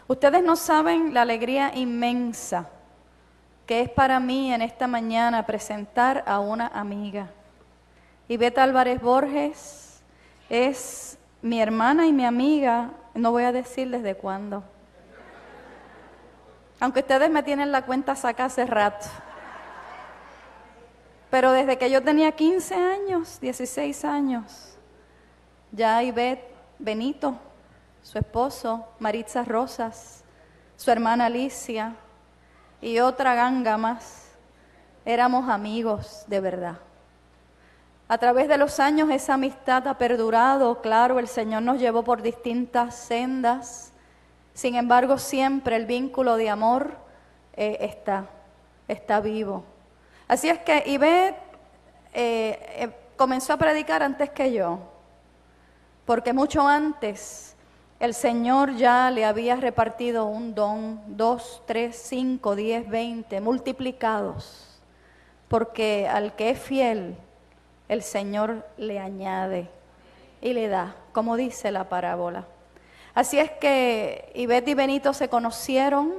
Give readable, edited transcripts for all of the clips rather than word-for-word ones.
Ustedes no saben la alegría inmensa que es para mí en esta mañana presentar a una amiga. Ivette Álvarez Borges es mi hermana y mi amiga, no voy a decir desde cuándo. Aunque ustedes me tienen la cuenta sacada hace rato. Pero desde que yo tenía 15 años, 16 años, ya Ivette, Benito, su esposo, Maritza Rosas, su hermana Alicia y otra ganga más, éramos amigos de verdad. A través de los años esa amistad ha perdurado, claro, el Señor nos llevó por distintas sendas, sin embargo siempre el vínculo de amor está vivo. Así es que Ivette comenzó a predicar antes que yo, porque mucho antes el Señor ya le había repartido un don, 2, 3, 5, 10, 20, multiplicados, porque al que es fiel, el Señor le añade y le da, como dice la parábola. Así es que Ivette y Benito se conocieron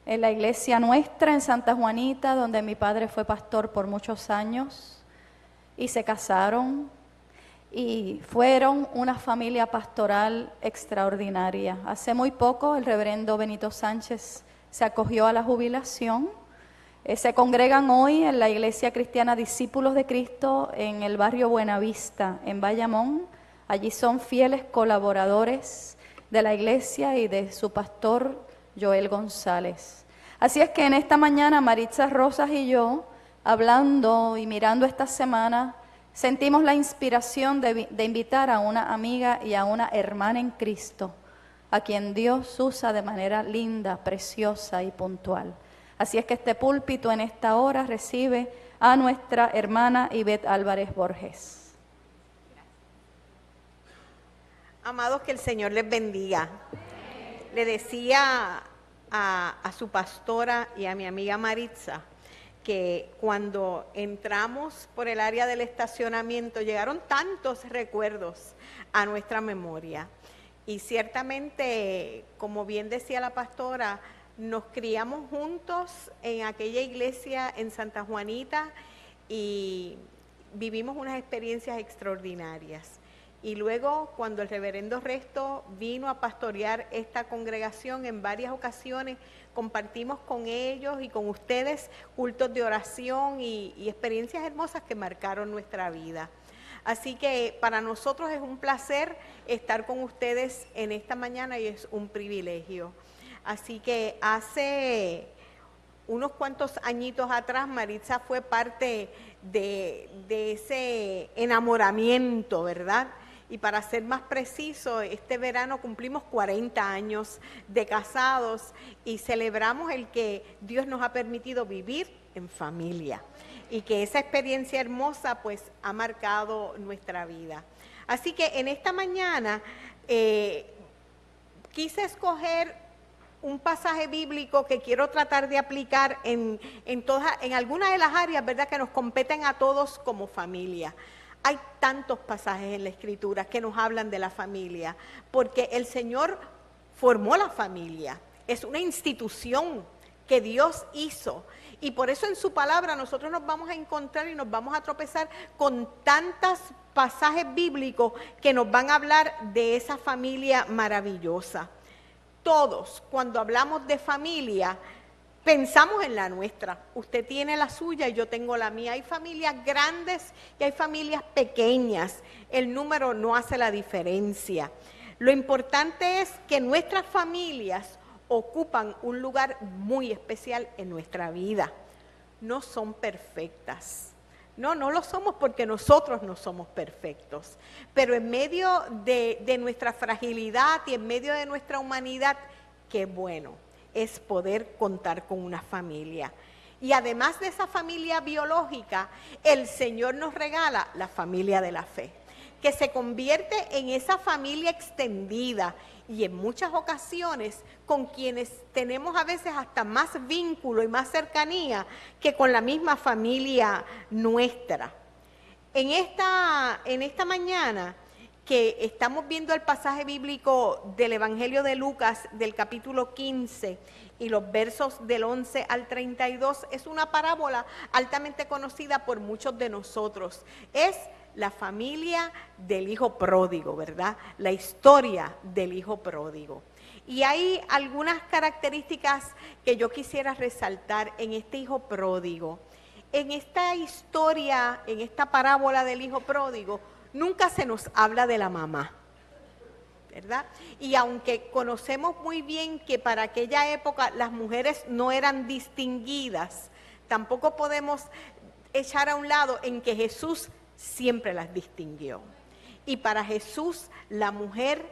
en la iglesia nuestra en Santa Juanita, donde mi padre fue pastor por muchos años, y se casaron y fueron una familia pastoral extraordinaria. Hace muy poco el reverendo Benito Sánchez se acogió a la jubilación. Se congregan hoy en la Iglesia Cristiana Discípulos de Cristo en el barrio Buenavista, en Bayamón. Allí son fieles colaboradores de la iglesia y de su pastor Joel González. Así es que en esta mañana Maritza Rosas y yo, hablando y mirando esta semana, sentimos la inspiración de invitar a una amiga y a una hermana en Cristo, a quien Dios usa de manera linda, preciosa y puntual. Así es que este púlpito en esta hora recibe a nuestra hermana Ivette Álvarez Borges. Amados, que el Señor les bendiga. Le decía a su pastora y a mi amiga Maritza que cuando entramos por el área del estacionamiento llegaron tantos recuerdos a nuestra memoria. Y ciertamente, como bien decía la pastora, nos criamos juntos en aquella iglesia en Santa Juanita y vivimos unas experiencias extraordinarias. Y luego, cuando el reverendo Resto vino a pastorear esta congregación en varias ocasiones, compartimos con ellos y con ustedes cultos de oración y experiencias hermosas que marcaron nuestra vida. Así que para nosotros es un placer estar con ustedes en esta mañana y es un privilegio. Así que hace unos cuantos añitos atrás, Maritza fue parte de ese enamoramiento, ¿verdad? Y para ser más preciso, este verano cumplimos 40 años de casados y celebramos el que Dios nos ha permitido vivir en familia y que esa experiencia hermosa pues ha marcado nuestra vida. Así que en esta mañana quise escoger un pasaje bíblico que quiero tratar de aplicar en algunas de las áreas, ¿verdad?, que nos competen a todos como familia. Hay tantos pasajes en la Escritura que nos hablan de la familia, porque el Señor formó la familia, es una institución que Dios hizo, y por eso en su palabra nosotros nos vamos a encontrar y nos vamos a tropezar con tantos pasajes bíblicos que nos van a hablar de esa familia maravillosa. Todos, cuando hablamos de familia, pensamos en la nuestra. Usted tiene la suya y yo tengo la mía. Hay familias grandes y hay familias pequeñas. El número no hace la diferencia. Lo importante es que nuestras familias ocupan un lugar muy especial en nuestra vida. No son perfectas. No lo somos porque nosotros no somos perfectos. Pero en medio de nuestra fragilidad y en medio de nuestra humanidad, qué bueno es poder contar con una familia. Y además de esa familia biológica, el Señor nos regala la familia de la fe, que se convierte en esa familia extendida y en muchas ocasiones con quienes tenemos a veces hasta más vínculo y más cercanía que con la misma familia nuestra. En esta mañana que estamos viendo el pasaje bíblico del Evangelio de Lucas, del capítulo 15, y los versos del 11 al 32, es una parábola altamente conocida por muchos de nosotros. Es la familia del hijo pródigo, ¿verdad? La historia del hijo pródigo. Y hay algunas características que yo quisiera resaltar en este hijo pródigo. En esta historia, en esta parábola del hijo pródigo, nunca se nos habla de la mamá, ¿verdad? Y aunque conocemos muy bien que para aquella época las mujeres no eran distinguidas, tampoco podemos echar a un lado en que Jesús siempre las distinguió. Y para Jesús la mujer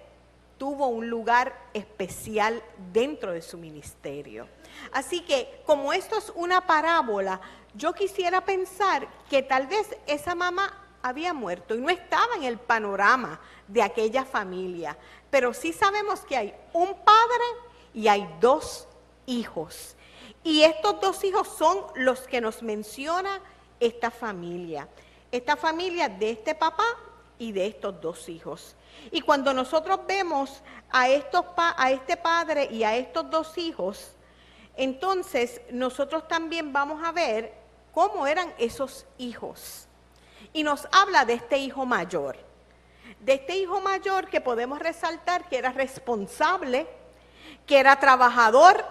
tuvo un lugar especial dentro de su ministerio. Así que, como esto es una parábola, yo quisiera pensar que tal vez esa mamá había muerto y no estaba en el panorama de aquella familia. Pero sí sabemos que hay un padre y hay dos hijos. Y estos dos hijos son los que nos menciona esta familia. Esta familia de este papá y de estos dos hijos. Y cuando nosotros vemos a este padre y a estos dos hijos, entonces nosotros también vamos a ver cómo eran esos hijos. Y nos habla de este hijo mayor. De este hijo mayor que podemos resaltar que era responsable, que era trabajador,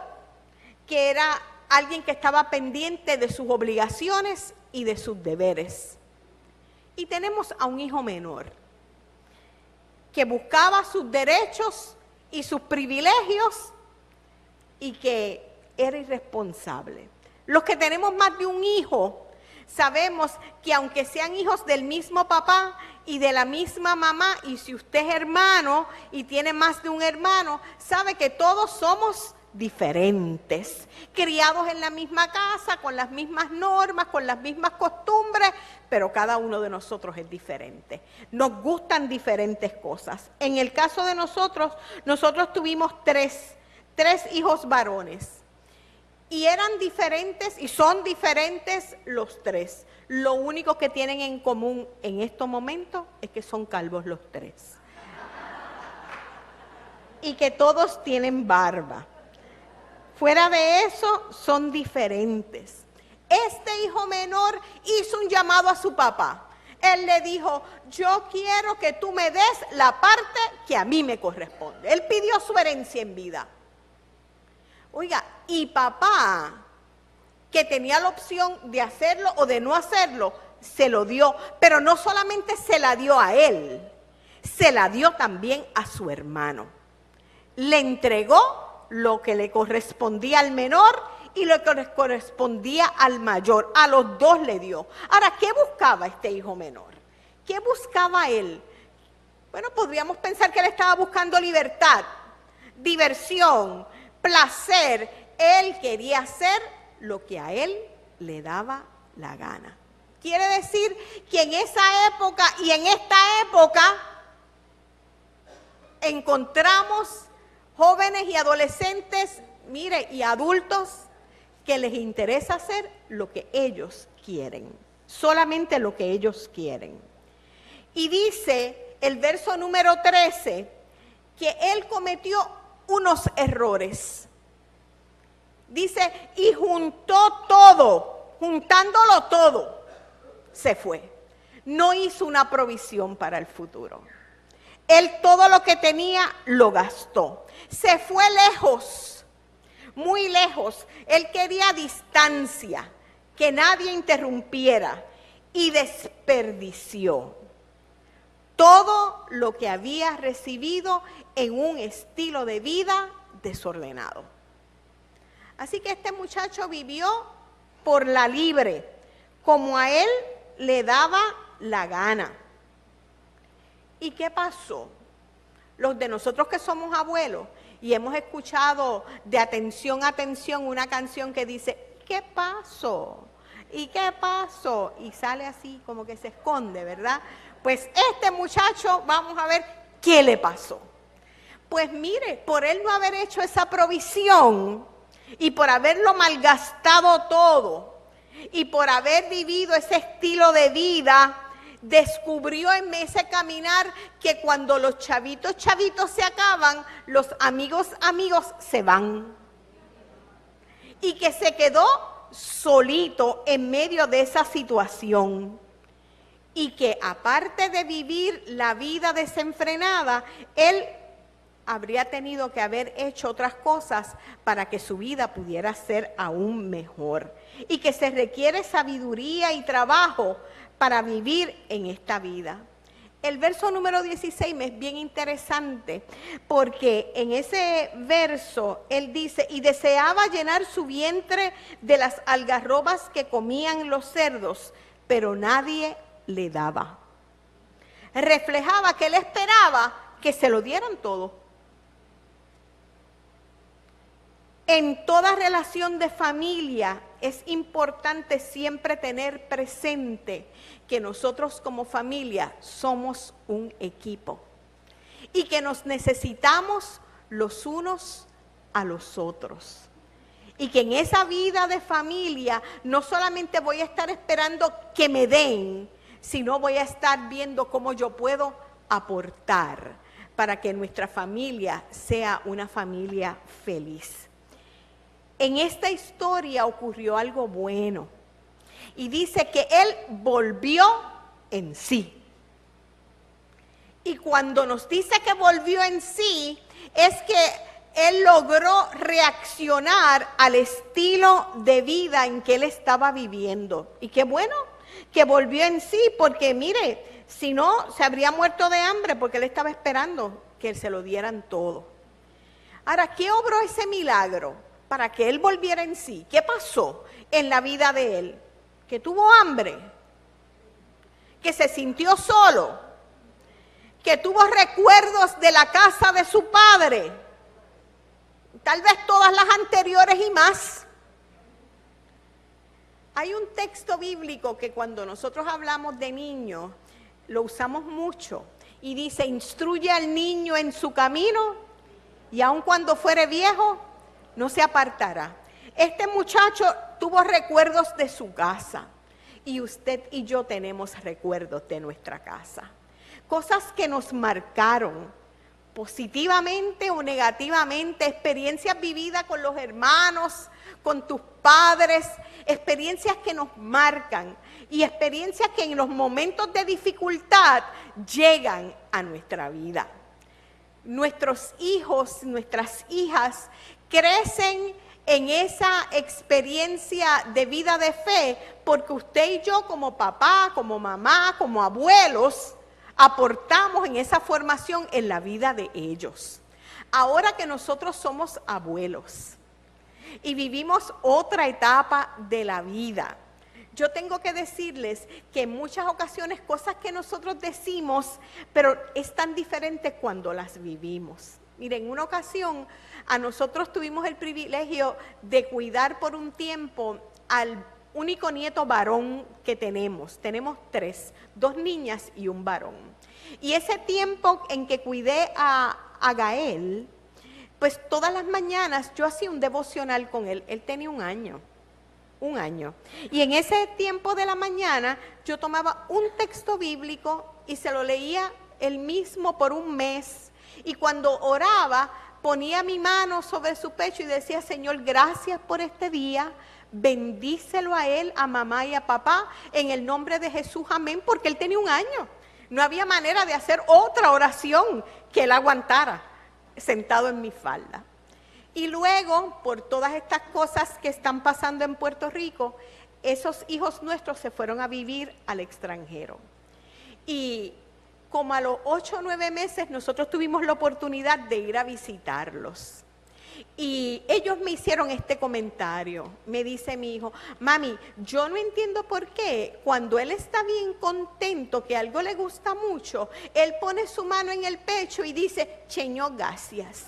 que era alguien que estaba pendiente de sus obligaciones y de sus deberes. Y tenemos a un hijo menor, que buscaba sus derechos y sus privilegios y que era irresponsable. Los que tenemos más de un hijo, sabemos que aunque sean hijos del mismo papá y de la misma mamá, y si usted es hermano y tiene más de un hermano, sabe que todos somos diferentes, criados en la misma casa, con las mismas normas, con las mismas costumbres, pero cada uno de nosotros es diferente. Nos gustan diferentes cosas. En el caso de nosotros tuvimos tres hijos varones. Y eran diferentes y son diferentes los tres. Lo único que tienen en común en estos momentos es que son calvos los tres. Y que todos tienen barba. Fuera de eso, son diferentes. Este hijo menor hizo un llamado a su papá. Él le dijo, yo quiero que tú me des la parte que a mí me corresponde. Él pidió su herencia en vida. Oiga, y papá, que tenía la opción de hacerlo o de no hacerlo, se lo dio. Pero no solamente se la dio a él, se la dio también a su hermano. Le entregó lo que le correspondía al menor y lo que le correspondía al mayor. A los dos le dio. Ahora, ¿qué buscaba este hijo menor? ¿Qué buscaba él? Bueno, podríamos pensar que él estaba buscando libertad, diversión, placer. Él quería hacer lo que a él le daba la gana. Quiere decir que en esa época y en esta época encontramos jóvenes y adolescentes, mire, y adultos que les interesa hacer lo que ellos quieren, solamente lo que ellos quieren. Y dice el verso número 13 que él cometió unos errores. Dice, y juntó todo, juntándolo todo, se fue. No hizo una provisión para el futuro. Él todo lo que tenía lo gastó. Se fue lejos, muy lejos. Él quería distancia, que nadie interrumpiera, y desperdició todo lo que había recibido en un estilo de vida desordenado. Así que este muchacho vivió por la libre, como a él le daba la gana. ¿Y qué pasó? Los de nosotros que somos abuelos y hemos escuchado de atención a atención una canción que dice, ¿qué pasó? ¿Y qué pasó? Y sale así como que se esconde, ¿verdad? Pues este muchacho, vamos a ver qué le pasó. Pues mire, por él no haber hecho esa provisión y por haberlo malgastado todo y por haber vivido ese estilo de vida, descubrió en ese caminar que cuando los chavitos se acaban, los amigos se van. Y que se quedó solito en medio de esa situación. Y que aparte de vivir la vida desenfrenada, él habría tenido que haber hecho otras cosas para que su vida pudiera ser aún mejor. Y que se requiere sabiduría y trabajo para vivir en esta vida. El verso número 16 me es bien interesante porque en ese verso él dice, y deseaba llenar su vientre de las algarrobas que comían los cerdos, pero nadie le daba. Reflejaba que él esperaba que se lo dieran todo. En toda relación de familia es importante siempre tener presente que nosotros como familia somos un equipo y que nos necesitamos los unos a los otros. Y que en esa vida de familia no solamente voy a estar esperando que me den, sino voy a estar viendo cómo yo puedo aportar para que nuestra familia sea una familia feliz. En esta historia ocurrió algo bueno y dice que él volvió en sí. Y cuando nos dice que volvió en sí, es que él logró reaccionar al estilo de vida en que él estaba viviendo. Y qué bueno que volvió en sí, porque mire, si no, se habría muerto de hambre porque él estaba esperando que se lo dieran todo. Ahora, ¿qué obró ese milagro para que él volviera en sí? ¿Qué pasó en la vida de él? Que tuvo hambre, que se sintió solo, que tuvo recuerdos de la casa de su padre, tal vez todas las anteriores y más. Hay un texto bíblico que cuando nosotros hablamos de niños, lo usamos mucho, y dice, instruye al niño en su camino, y aun cuando fuere viejo, no se apartará. Este muchacho tuvo recuerdos de su casa y usted y yo tenemos recuerdos de nuestra casa. Cosas que nos marcaron positivamente o negativamente, experiencias vividas con los hermanos, con tus padres, experiencias que nos marcan y experiencias que en los momentos de dificultad llegan a nuestra vida. Nuestros hijos, nuestras hijas crecen en esa experiencia de vida de fe porque usted y yo como papá, como mamá, como abuelos, aportamos en esa formación en la vida de ellos. Ahora que nosotros somos abuelos y vivimos otra etapa de la vida, yo tengo que decirles que en muchas ocasiones cosas que nosotros decimos, pero es tan diferente cuando las vivimos. Miren, en una ocasión a nosotros tuvimos el privilegio de cuidar por un tiempo al único nieto varón que tenemos. Tenemos 3, 2 niñas y un varón. Y ese tiempo en que cuidé a Gael, pues todas las mañanas yo hacía un devocional con él. Él tenía un año. Y en ese tiempo de la mañana yo tomaba un texto bíblico y se lo leía él mismo por un mes. Y cuando oraba, ponía mi mano sobre su pecho y decía, Señor, gracias por este día, bendícelo a él, a mamá y a papá, en el nombre de Jesús, amén, porque él tenía un año. No había manera de hacer otra oración que él aguantara sentado en mi falda. Y luego, por todas estas cosas que están pasando en Puerto Rico, esos hijos nuestros se fueron a vivir al extranjero. Y como a los 8 o 9 meses nosotros tuvimos la oportunidad de ir a visitarlos. Y ellos me hicieron este comentario. Me dice mi hijo, mami, yo no entiendo por qué cuando él está bien contento, que algo le gusta mucho, él pone su mano en el pecho y dice, Señor, gracias.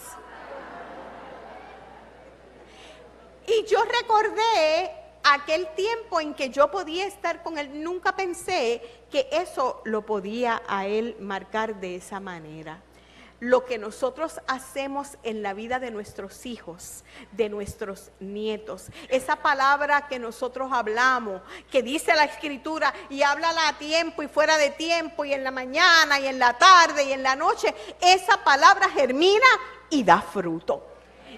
Y yo recordé aquel tiempo en que yo podía estar con él. Nunca pensé que eso lo podía a él marcar de esa manera. lo que nosotros hacemos en la vida de nuestros hijos, de nuestros nietos. Esa palabra que nosotros hablamos, que dice la Escritura, y háblala a tiempo y fuera de tiempo, y en la mañana, y en la tarde, y en la noche, esa palabra germina y da fruto.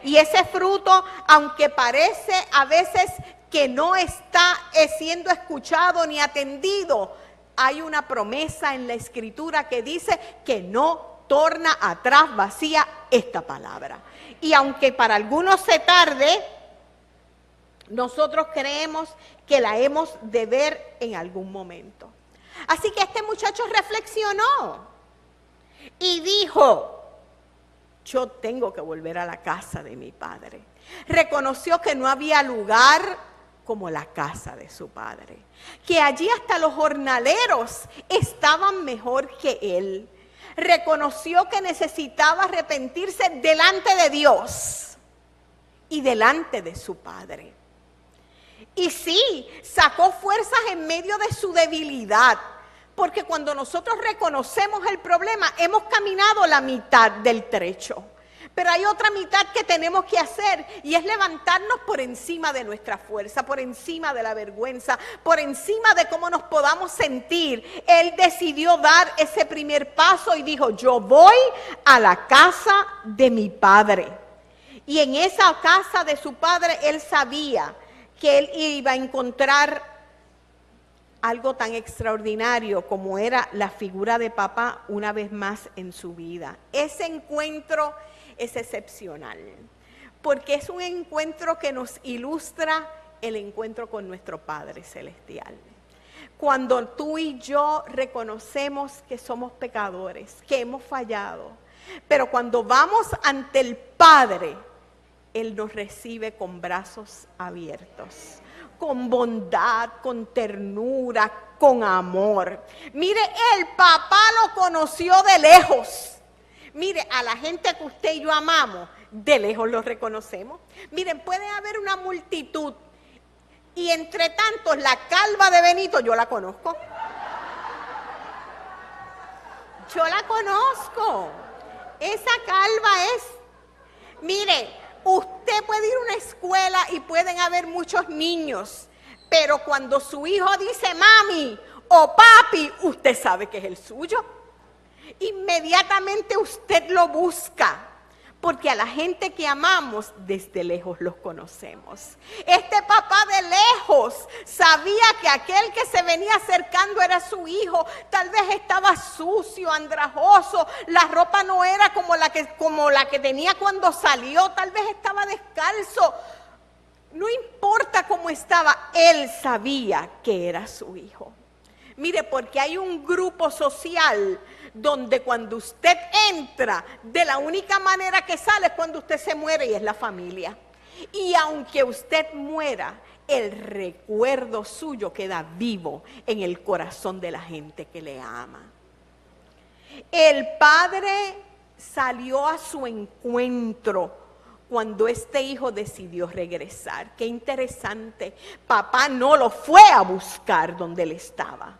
Y ese fruto, aunque parece a veces que no está siendo escuchado ni atendido, hay una promesa en la Escritura que dice que no torna atrás vacía esta palabra. Y aunque para algunos se tarde, nosotros creemos que la hemos de ver en algún momento. Así que este muchacho reflexionó y dijo: yo tengo que volver a la casa de mi padre. Reconoció que no había lugar como la casa de su padre, que allí hasta los jornaleros estaban mejor que él. Reconoció que necesitaba arrepentirse delante de Dios y delante de su padre. Y sí, sacó fuerzas en medio de su debilidad, porque cuando nosotros reconocemos el problema, hemos caminado la mitad del trecho. Pero hay otra mitad que tenemos que hacer, y es levantarnos por encima de nuestra fuerza, por encima de la vergüenza, por encima de cómo nos podamos sentir. Él decidió dar ese primer paso y dijo: yo voy a la casa de mi padre. Y en esa casa de su padre él sabía que él iba a encontrar algo tan extraordinario como era la figura de papá una vez más en su vida. Ese encuentro es excepcional, porque es un encuentro que nos ilustra el encuentro con nuestro Padre Celestial. Cuando tú y yo reconocemos que somos pecadores, que hemos fallado, pero cuando vamos ante el Padre, Él nos recibe con brazos abiertos, con bondad, con ternura, con amor. Mire, el papá lo conoció de lejos. Mire, a la gente que usted y yo amamos, de lejos lo reconocemos. Miren, puede haber una multitud, y entre tantos, la calva de Benito, yo la conozco. Yo la conozco. Esa calva es... Mire, usted puede ir a una escuela y pueden haber muchos niños, pero cuando su hijo dice mami o papi, usted sabe que es el suyo. Inmediatamente usted lo busca, porque a la gente que amamos desde lejos los conocemos. Este papá de lejos sabía que aquel que se venía acercando era su hijo. Tal vez estaba sucio, andrajoso, la ropa no era como la que tenía cuando salió, tal vez estaba descalzo. No importa cómo estaba, él sabía que era su hijo. Mire, porque hay un grupo social donde cuando usted entra, de la única manera que sale es cuando usted se muere, y es la familia. Y aunque usted muera, el recuerdo suyo queda vivo en el corazón de la gente que le ama. El padre salió a su encuentro cuando este hijo decidió regresar. Qué interesante. Papá no lo fue a buscar donde él estaba.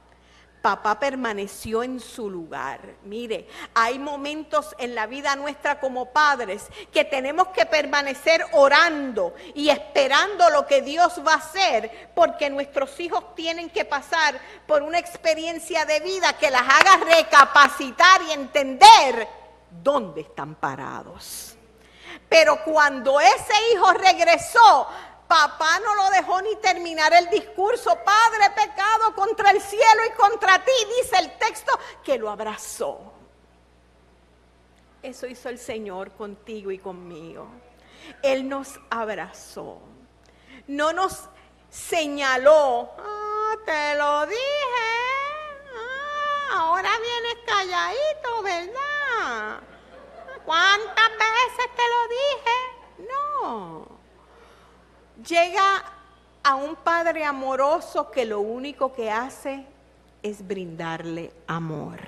Papá permaneció en su lugar. Mire, hay momentos en la vida nuestra como padres que tenemos que permanecer orando y esperando lo que Dios va a hacer, porque nuestros hijos tienen que pasar por una experiencia de vida que las haga recapacitar y entender dónde están parados. Pero cuando ese hijo regresó, papá no lo dejó ni terminar el discurso. Padre, he pecado contra el cielo y contra ti, dice el texto, que lo abrazó. Eso hizo el Señor contigo y conmigo. Él nos abrazó. No nos señaló. Te lo dije. Ahora vienes calladito, ¿verdad? ¿Cuántas veces te lo dije? No. Llega a un padre amoroso que lo único que hace es brindarle amor.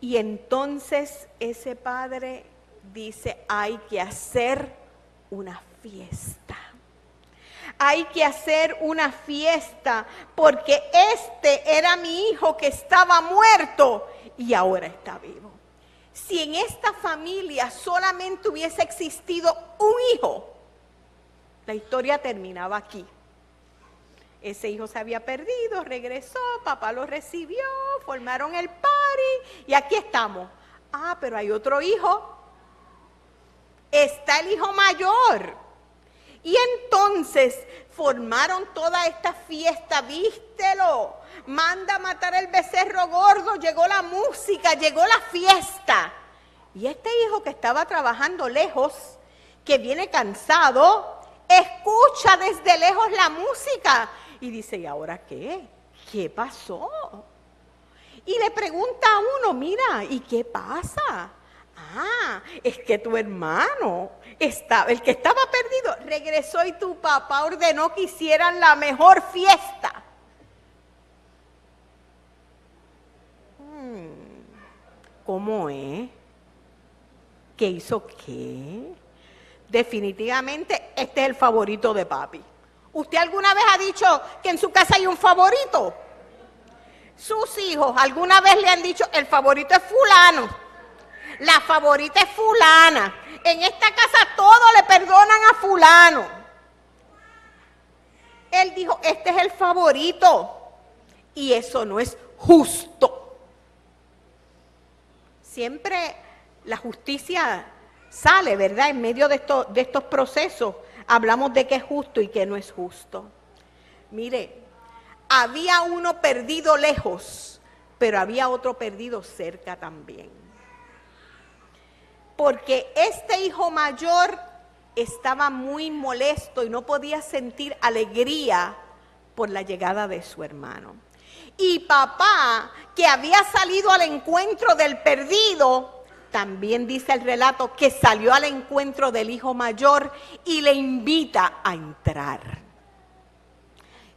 Y entonces ese padre dice: hay que hacer una fiesta. Hay que hacer una fiesta, porque este era mi hijo que estaba muerto y ahora está vivo. Si en esta familia solamente hubiese existido un hijo, la historia terminaba aquí. Ese hijo se había perdido, regresó, papá lo recibió, formaron el party y aquí estamos. Ah, pero hay otro hijo. Está el hijo mayor. Y entonces formaron toda esta fiesta, vístelo, manda a matar el becerro gordo, llegó la música, llegó la fiesta. Y este hijo que estaba trabajando lejos, que viene cansado, escucha desde lejos la música y dice, ¿y ahora qué? ¿Qué pasó? Y le pregunta a uno, mira, ¿y qué pasa? Ah, es que tu hermano, el que estaba perdido, regresó y tu papá ordenó que hicieran la mejor fiesta. ¿Cómo es? ¿Qué hizo qué? Definitivamente este es el favorito de papi. ¿Usted alguna vez ha dicho que en su casa hay un favorito? Sus hijos alguna vez le han dicho, el favorito es fulano, la favorita es fulana. En esta casa todo le perdonan a fulano. Él dijo, este es el favorito. Y eso no es justo. Siempre la justicia sale, ¿verdad? En medio de estos procesos hablamos de qué es justo y qué no es justo. Mire, había uno perdido lejos, pero había otro perdido cerca también. Porque este hijo mayor estaba muy molesto y no podía sentir alegría por la llegada de su hermano. Y papá, que había salido al encuentro del perdido, también dice el relato que salió al encuentro del hijo mayor y le invita a entrar.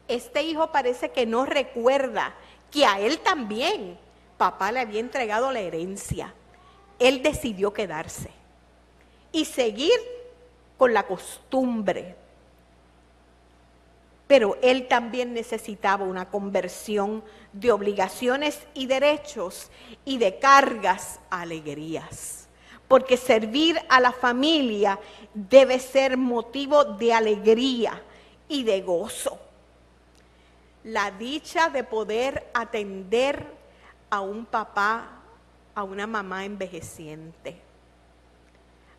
Este hijo parece que no recuerda que a él también papá le había entregado la herencia. Él decidió quedarse y seguir con la costumbre. Pero él también necesitaba una conversión de obligaciones y derechos y de cargas a alegrías. Porque servir a la familia debe ser motivo de alegría y de gozo. La dicha de poder atender a un papá, a una mamá envejeciente,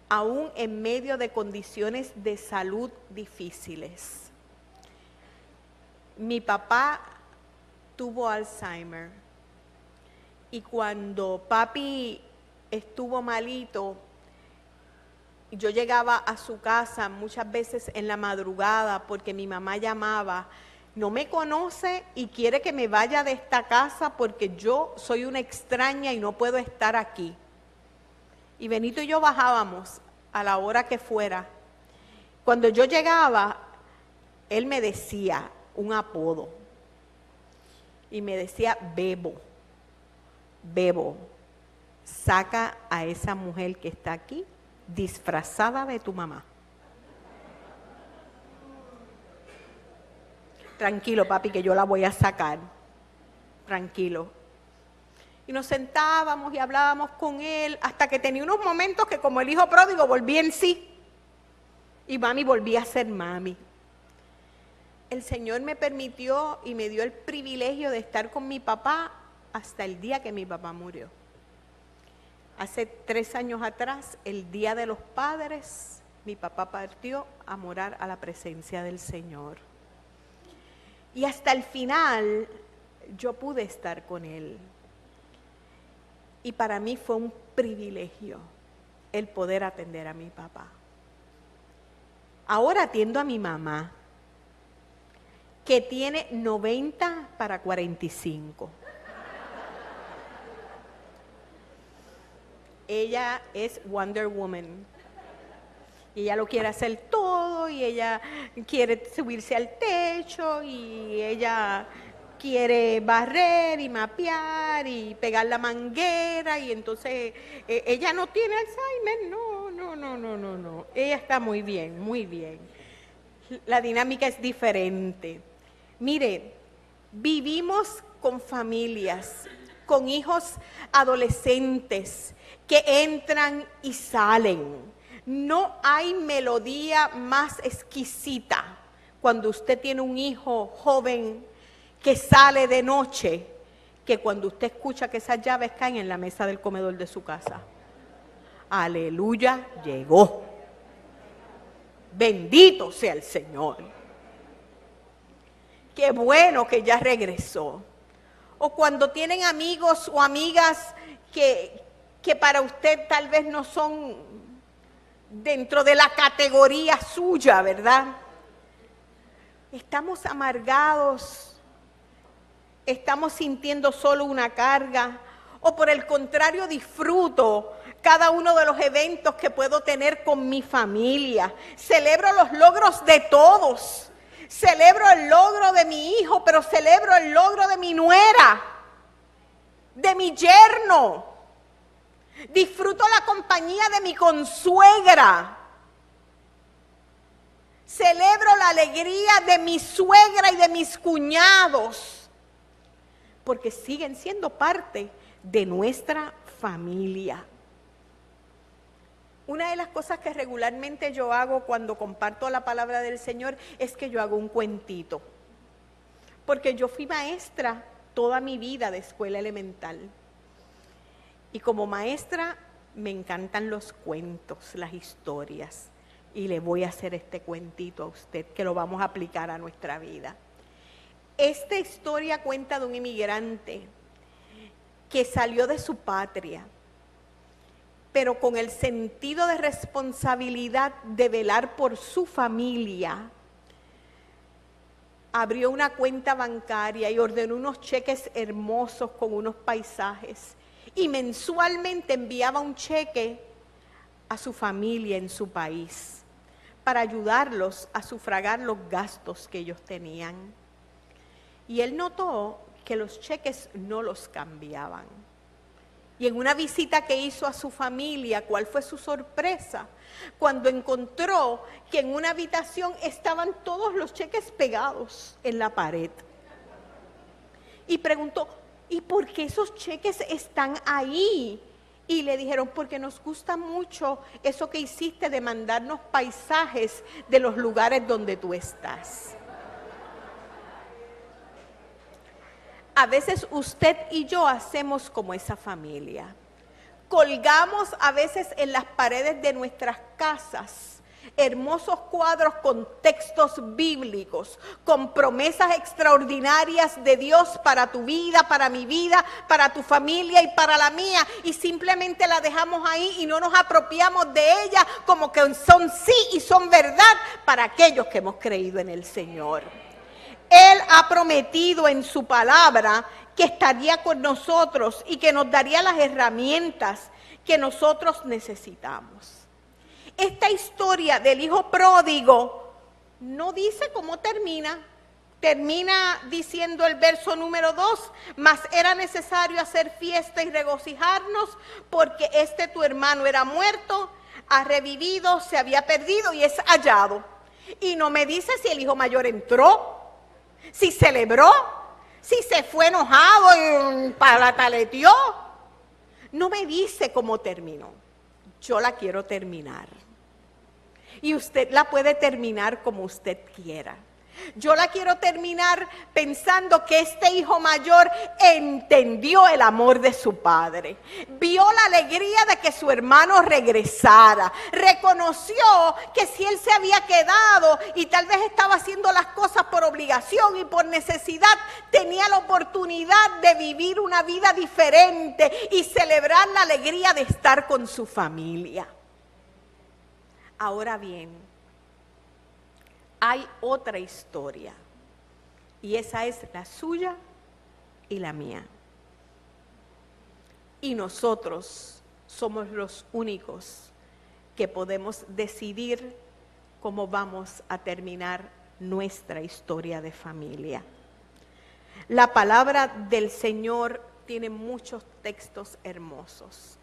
aún en medio de condiciones de salud difíciles. Mi papá tuvo Alzheimer y cuando papi estuvo malito, yo llegaba a su casa muchas veces en la madrugada porque mi mamá llamaba, no me conoce y quiere que me vaya de esta casa porque yo soy una extraña y no puedo estar aquí. Y Benito y yo bajábamos a la hora que fuera. Cuando yo llegaba, él me decía un apodo y me decía, Bebo, Bebo, saca a esa mujer que está aquí disfrazada de tu mamá. Tranquilo, papi, que yo la voy a sacar. Tranquilo. Y nos sentábamos y hablábamos con él hasta que tenía unos momentos que como el hijo pródigo volví en sí. Y mami volvía a ser mami. El Señor me permitió y me dio el privilegio de estar con mi papá hasta el día que mi papá murió. Hace 3 años atrás, el Día de los Padres, mi papá partió a morar a la presencia del Señor. Y hasta el final yo pude estar con él. Y para mí fue un privilegio el poder atender a mi papá. Ahora atiendo a mi mamá, que tiene 90 para 45. Ella es Wonder Woman. Y ella lo quiere hacer todo, y ella quiere subirse al techo, y ella quiere barrer y mapear y pegar la manguera, y entonces ella no tiene Alzheimer, no. Ella está muy bien, muy bien. La dinámica es diferente. Mire, vivimos con familias con hijos adolescentes que entran y salen. No hay melodía más exquisita cuando usted tiene un hijo joven que sale de noche que cuando usted escucha que esas llaves caen en la mesa del comedor de su casa. Aleluya, llegó. Bendito sea el Señor. Qué bueno que ya regresó. O cuando tienen amigos o amigas que para usted tal vez no son dentro de la categoría suya, ¿verdad? Estamos amargados, estamos sintiendo solo una carga, o por el contrario disfruto cada uno de los eventos que puedo tener con mi familia. Celebro los logros de todos. Celebro el logro de mi hijo, pero celebro el logro de mi nuera, de mi yerno. Disfruto la compañía de mi consuegra. Celebro la alegría de mi suegra y de mis cuñados, porque siguen siendo parte de nuestra familia. Una de las cosas que regularmente yo hago cuando comparto la palabra del Señor es que yo hago un cuentito, porque yo fui maestra toda mi vida de escuela elemental. Y como maestra me encantan los cuentos, las historias. Y le voy a hacer este cuentito a usted que lo vamos a aplicar a nuestra vida. Esta historia cuenta de un inmigrante que salió de su patria, pero con el sentido de responsabilidad de velar por su familia. Abrió una cuenta bancaria y ordenó unos cheques hermosos con unos paisajes. Y mensualmente enviaba un cheque a su familia en su país para ayudarlos a sufragar los gastos que ellos tenían. Y él notó que los cheques no los cambiaban. Y en una visita que hizo a su familia, ¿cuál fue su sorpresa? Cuando encontró que en una habitación estaban todos los cheques pegados en la pared. Y preguntó, ¿y por qué esos cheques están ahí? Y le dijeron, porque nos gusta mucho eso que hiciste de mandarnos paisajes de los lugares donde tú estás. A veces usted y yo hacemos como esa familia. Colgamos a veces en las paredes de nuestras casas hermosos cuadros con textos bíblicos, con promesas extraordinarias de Dios para tu vida, para mi vida, para tu familia y para la mía, y simplemente la dejamos ahí y no nos apropiamos de ella como que son sí y son verdad para aquellos que hemos creído en el Señor. Él ha prometido en su palabra que estaría con nosotros y que nos daría las herramientas que nosotros necesitamos. Esta historia del hijo pródigo no dice cómo termina. Termina diciendo el verso número 2, mas era necesario hacer fiesta y regocijarnos porque tu hermano era muerto, ha revivido, se había perdido y es hallado. Y no me dice si el hijo mayor entró, si celebró, si se fue enojado y palataleteó. No me dice cómo terminó. Yo la quiero terminar. Y usted la puede terminar como usted quiera. Yo la quiero terminar pensando que este hijo mayor entendió el amor de su padre. Vio la alegría de que su hermano regresara. Reconoció que si él se había quedado y tal vez estaba haciendo las cosas por obligación y por necesidad, tenía la oportunidad de vivir una vida diferente y celebrar la alegría de estar con su familia. Ahora bien, hay otra historia y esa es la suya y la mía. Y nosotros somos los únicos que podemos decidir cómo vamos a terminar nuestra historia de familia. La palabra del Señor tiene muchos textos hermosos,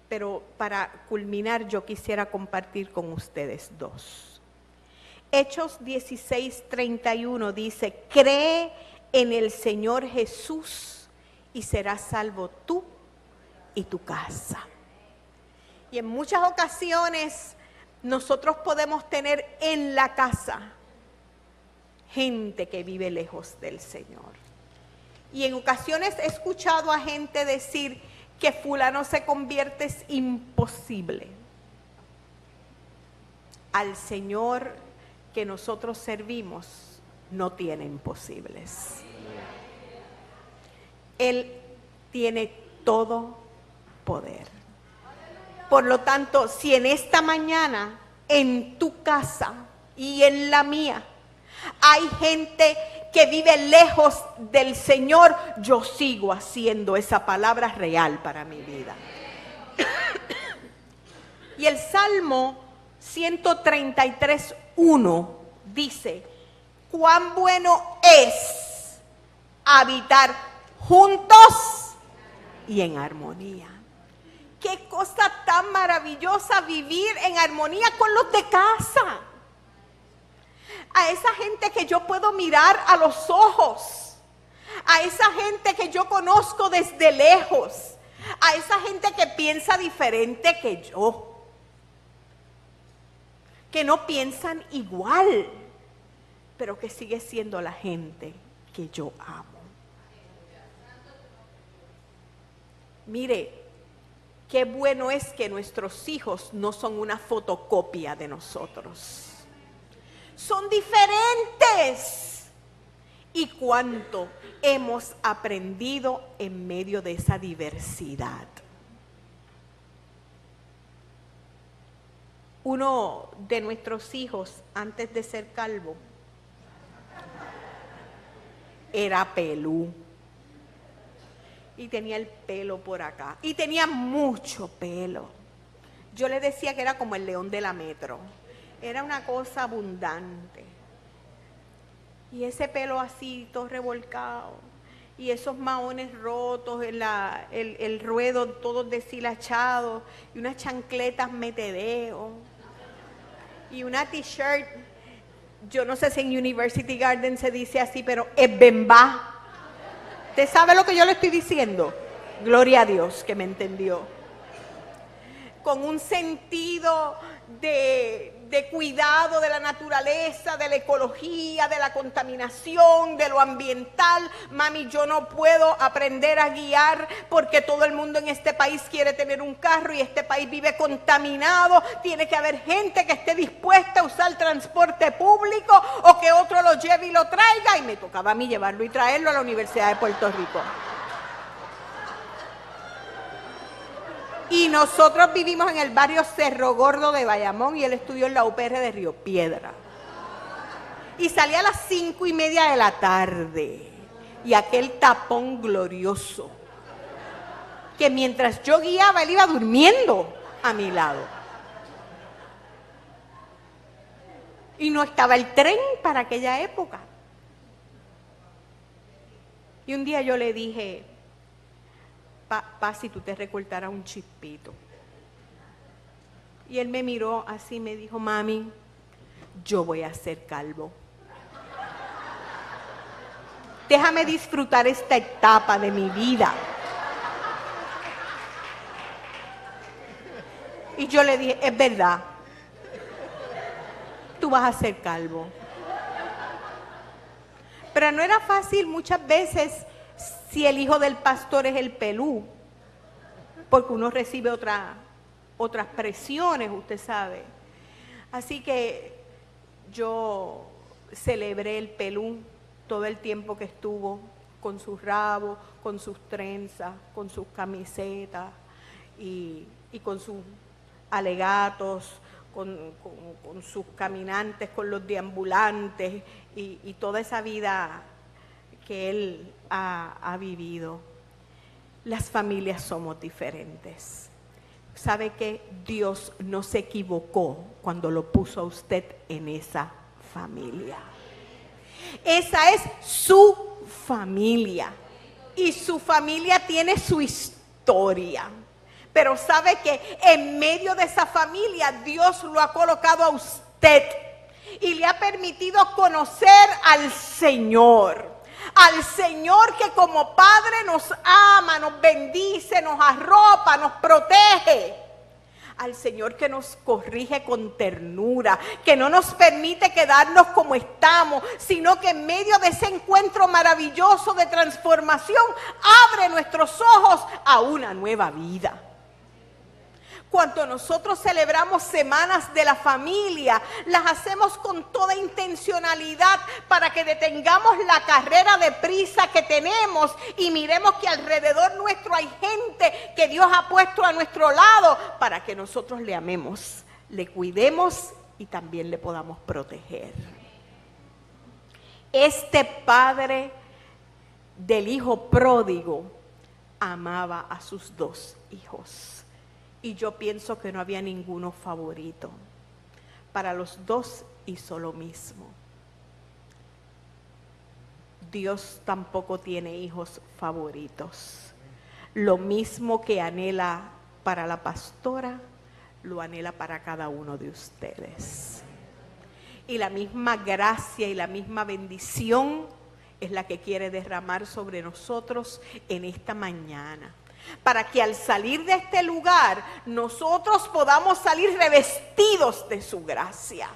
pero para culminar yo quisiera compartir con ustedes dos. Hechos 16:31 dice, cree en el Señor Jesús y serás salvo tú y tu casa. Y en muchas ocasiones nosotros podemos tener en la casa gente que vive lejos del Señor. Y en ocasiones he escuchado a gente decir que fulano se convierte, es imposible. Al Señor que nosotros servimos no tiene imposibles. Él tiene todo poder. Por lo tanto, si en esta mañana, en tu casa y en la mía, hay gente que vive lejos del Señor, yo sigo haciendo esa palabra real para mi vida. Y el Salmo 133:1 dice: cuán bueno es habitar juntos y en armonía. Qué cosa tan maravillosa vivir en armonía con los de casa. A esa gente que yo puedo mirar a los ojos, a esa gente que yo conozco desde lejos, a esa gente que piensa diferente que yo, que no piensan igual, pero que sigue siendo la gente que yo amo. Mire, qué bueno es que nuestros hijos no son una fotocopia de nosotros. Son diferentes. Y cuánto hemos aprendido en medio de esa diversidad. Uno de nuestros hijos, antes de ser calvo, era pelú. Y tenía el pelo por acá. Y tenía mucho pelo. Yo le decía que era como el león de la metro. Era una cosa abundante. Y ese pelo así, todo revolcado. Y esos maones rotos, el ruedo todo deshilachado. Y unas chancletas metedeo. Y una t-shirt, yo no sé si en University Garden se dice así, pero es bembá. ¿Usted sabe lo que yo le estoy diciendo? Gloria a Dios que me entendió. Con un sentido de cuidado de la naturaleza, de la ecología, de la contaminación, de lo ambiental. Mami, yo no puedo aprender a guiar porque todo el mundo en este país quiere tener un carro y este país vive contaminado. Tiene que haber gente que esté dispuesta a usar transporte público o que otro lo lleve y lo traiga. Y me tocaba a mí llevarlo y traerlo a la Universidad de Puerto Rico. Y nosotros vivimos en el barrio Cerro Gordo de Bayamón y él estudió en la UPR de Río Piedra. Y salía a las 5:30 de la tarde. Y aquel tapón glorioso. Que mientras yo guiaba, él iba durmiendo a mi lado. Y no estaba el tren para aquella época. Y un día yo le dije: Pa, si tú te recortaras un chispito. Y él me miró así y me dijo: mami, yo voy a ser calvo. Déjame disfrutar esta etapa de mi vida. Y yo le dije: es verdad, tú vas a ser calvo. Pero no era fácil muchas veces si el hijo del pastor es el pelú, porque uno recibe otras presiones, usted sabe. Así que yo celebré el pelú todo el tiempo que estuvo, con sus rabos, con sus trenzas, con sus camisetas y con sus alegatos, con sus caminantes, con los deambulantes y toda esa vida que él ha vivido. Las familias somos diferentes. ¿Sabe qué? Dios no se equivocó cuando lo puso a usted en esa familia. Esa es su familia. Y su familia tiene su historia. Pero sabe que en medio de esa familia Dios lo ha colocado a usted y le ha permitido conocer al Señor. al Señor que como Padre nos ama, nos bendice, nos arropa, nos protege. Al Señor que nos corrige con ternura, que no nos permite quedarnos como estamos, sino que en medio de ese encuentro maravilloso de transformación, abre nuestros ojos a una nueva vida. Cuando nosotros celebramos semanas de la familia, las hacemos con toda intencionalidad para que detengamos la carrera de prisa que tenemos y miremos que alrededor nuestro hay gente que Dios ha puesto a nuestro lado para que nosotros le amemos, le cuidemos y también le podamos proteger. Este padre del hijo pródigo amaba a sus dos hijos. Y yo pienso que no había ninguno favorito. Para los dos hizo lo mismo. Dios tampoco tiene hijos favoritos. Lo mismo que anhela para la pastora, lo anhela para cada uno de ustedes. Y la misma gracia y la misma bendición es la que quiere derramar sobre nosotros en esta mañana. Para que al salir de este lugar nosotros podamos salir revestidos de su gracia,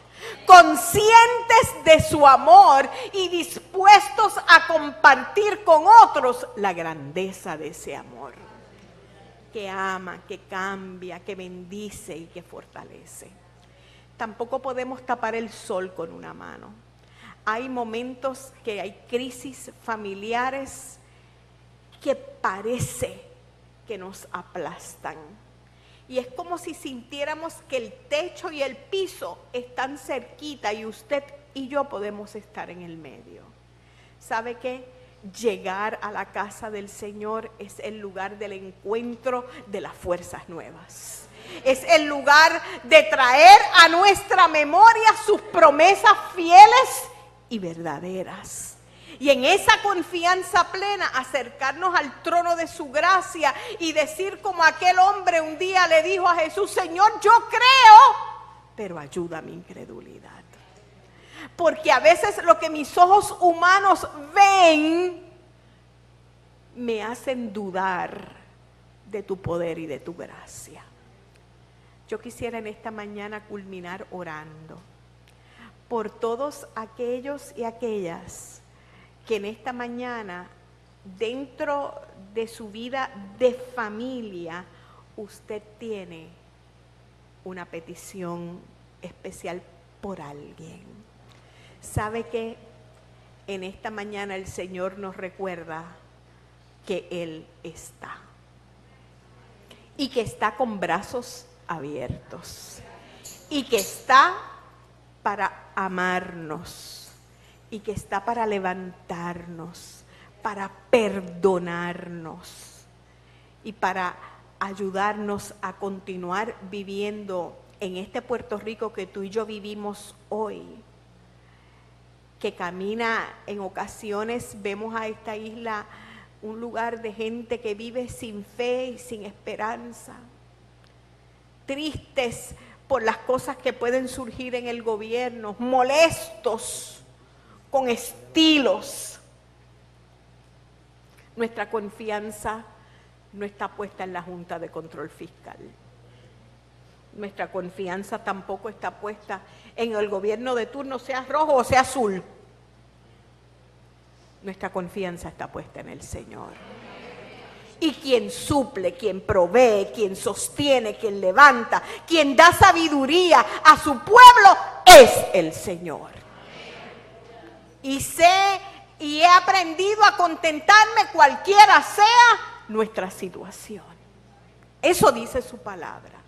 conscientes de su amor y dispuestos a compartir con otros la grandeza de ese amor que ama, que cambia, que bendice y que fortalece. Tampoco podemos tapar el sol con una mano. Hay momentos que hay crisis familiares que parece que nos aplastan. Y es como si sintiéramos que el techo y el piso están cerquita y usted y yo podemos estar en el medio. ¿Sabe qué? Llegar a la casa del Señor es el lugar del encuentro de las fuerzas nuevas. Es el lugar de traer a nuestra memoria sus promesas fieles y verdaderas. Y en esa confianza plena acercarnos al trono de su gracia y decir como aquel hombre un día le dijo a Jesús: Señor, yo creo, pero ayuda a mi incredulidad. Porque a veces lo que mis ojos humanos ven me hacen dudar de tu poder y de tu gracia. Yo quisiera en esta mañana culminar orando por todos aquellos y aquellas que en esta mañana, dentro de su vida de familia, usted tiene una petición especial por alguien. ¿Sabe qué? En esta mañana el Señor nos recuerda que Él está. Y que está con brazos abiertos. Y que está para amarnos. Y que está para levantarnos, para perdonarnos y para ayudarnos a continuar viviendo en este Puerto Rico que tú y yo vivimos hoy, que camina en ocasiones, vemos a esta isla un lugar de gente que vive sin fe y sin esperanza, tristes por las cosas que pueden surgir en el gobierno, molestos, con estilos. Nuestra confianza no está puesta en la Junta de Control Fiscal. Nuestra confianza tampoco está puesta en el gobierno de turno, sea rojo o sea azul. Nuestra confianza está puesta en el Señor. Y quien suple, quien provee, quien sostiene, quien levanta, quien da sabiduría a su pueblo es el Señor. Y he aprendido a contentarme cualquiera sea nuestra situación. Eso dice su palabra.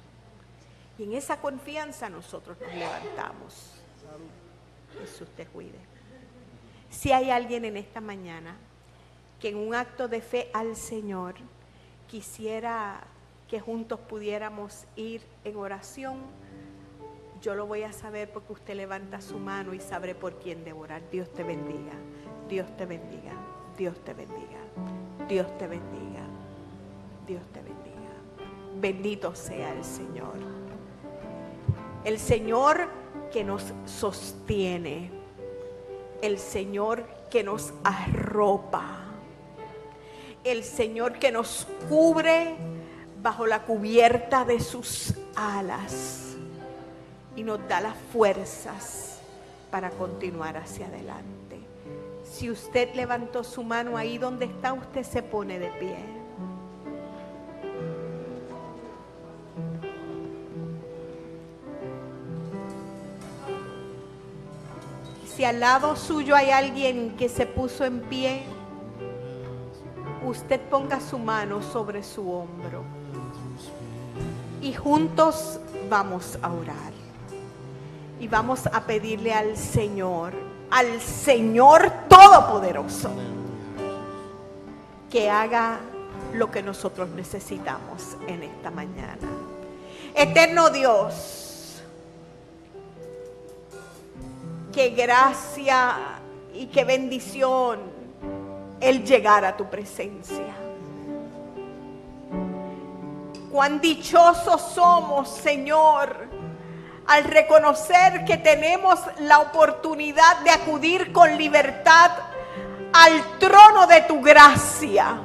Y en esa confianza nosotros nos levantamos. Jesús te cuide. Si hay alguien en esta mañana que en un acto de fe al Señor quisiera que juntos pudiéramos ir en oración, yo lo voy a saber porque usted levanta su mano y sabré por quién debo orar. Dios te bendiga, Dios te bendiga, Dios te bendiga, Dios te bendiga, Dios te bendiga. Bendito sea el Señor. El Señor que nos sostiene, el Señor que nos arropa, el Señor que nos cubre bajo la cubierta de sus alas y nos da las fuerzas para continuar hacia adelante. Si usted levantó su mano ahí donde está, usted se pone de pie. Si al lado suyo hay alguien que se puso en pie, usted ponga su mano sobre su hombro y juntos vamos a orar y vamos a pedirle al Señor Todopoderoso, que haga lo que nosotros necesitamos en esta mañana. Eterno Dios, qué gracia y qué bendición el llegar a tu presencia. Cuán dichosos somos, Señor, al reconocer que tenemos la oportunidad de acudir con libertad al trono de tu gracia.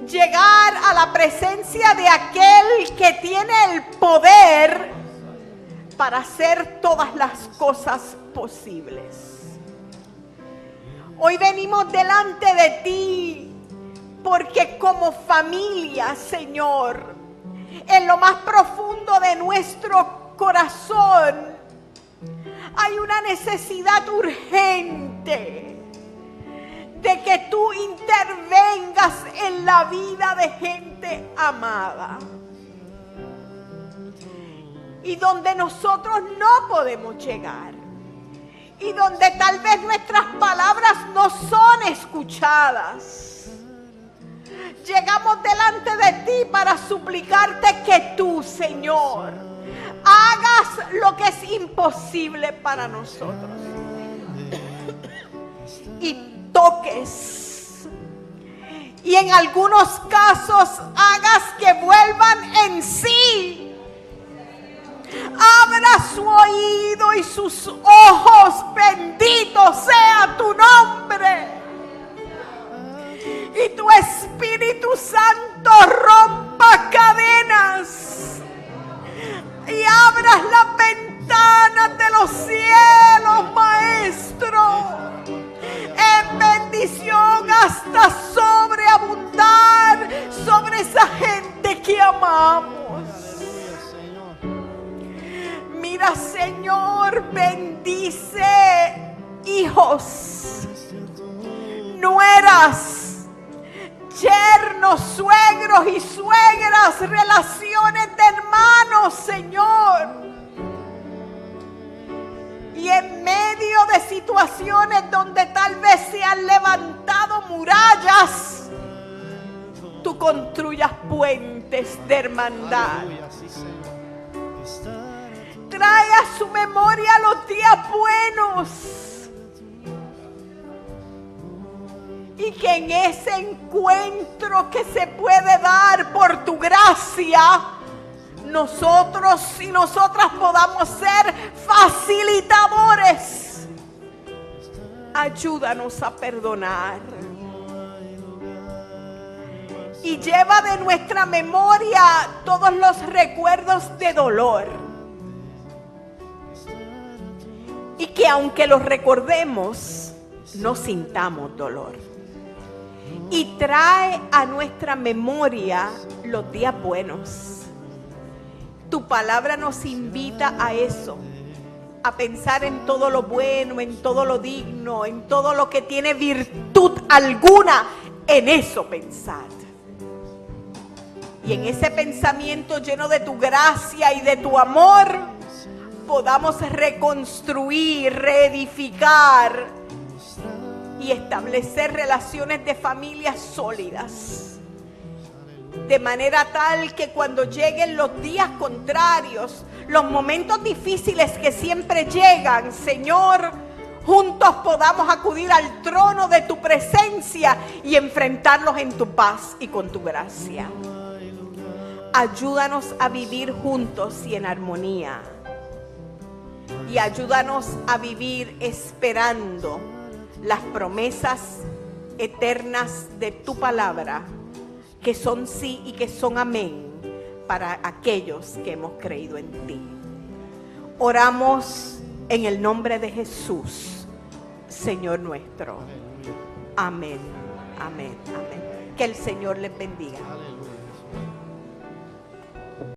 Llegar a la presencia de aquel que tiene el poder para hacer todas las cosas posibles. Hoy venimos delante de ti porque como familia, Señor, en lo más profundo de nuestro corazón hay una necesidad urgente de que tú intervengas en la vida de gente amada. Y donde nosotros no podemos llegar, y donde tal vez nuestras palabras no son escuchadas, llegamos delante de ti para suplicarte que tú, Señor, hagas lo que es imposible para nosotros y toques, y en algunos casos hagas que vuelvan en sí. Abra su oído y sus ojos, bendito sea tu nombre. Y tu Espíritu Santo rompa cadenas y abras las ventanas de los cielos, Maestro, en bendición hasta sobreabundar sobre esa gente que amamos. Mira, Señor, bendice hijos, nueras, yernos, suegros y suegras, relaciones de hermanos, Señor. Y en medio de situaciones donde tal vez se han levantado murallas, tú construyas puentes de hermandad. Trae a su memoria los días buenos y que en ese encuentro que se puede dar por tu gracia, nosotros y nosotras podamos ser facilitadores. Ayúdanos a perdonar y lleva de nuestra memoria todos los recuerdos de dolor. Y que aunque los recordemos, no sintamos dolor. Y trae a nuestra memoria los días buenos. Tu palabra nos invita a eso, a pensar en todo lo bueno, en todo lo digno, en todo lo que tiene virtud alguna. En eso pensar. Y en ese pensamiento lleno de tu gracia y de tu amor, podamos reconstruir, reedificar y establecer relaciones de familia sólidas. De manera tal que cuando lleguen los días contrarios, los momentos difíciles que siempre llegan, Señor, juntos podamos acudir al trono de tu presencia y enfrentarlos en tu paz y con tu gracia. Ayúdanos a vivir juntos y en armonía. y ayúdanos a vivir esperando las promesas eternas de tu palabra, que son sí y que son amén para aquellos que hemos creído en ti. Oramos en el nombre de Jesús, Señor nuestro. Amén, amén, amén. Que el Señor les bendiga.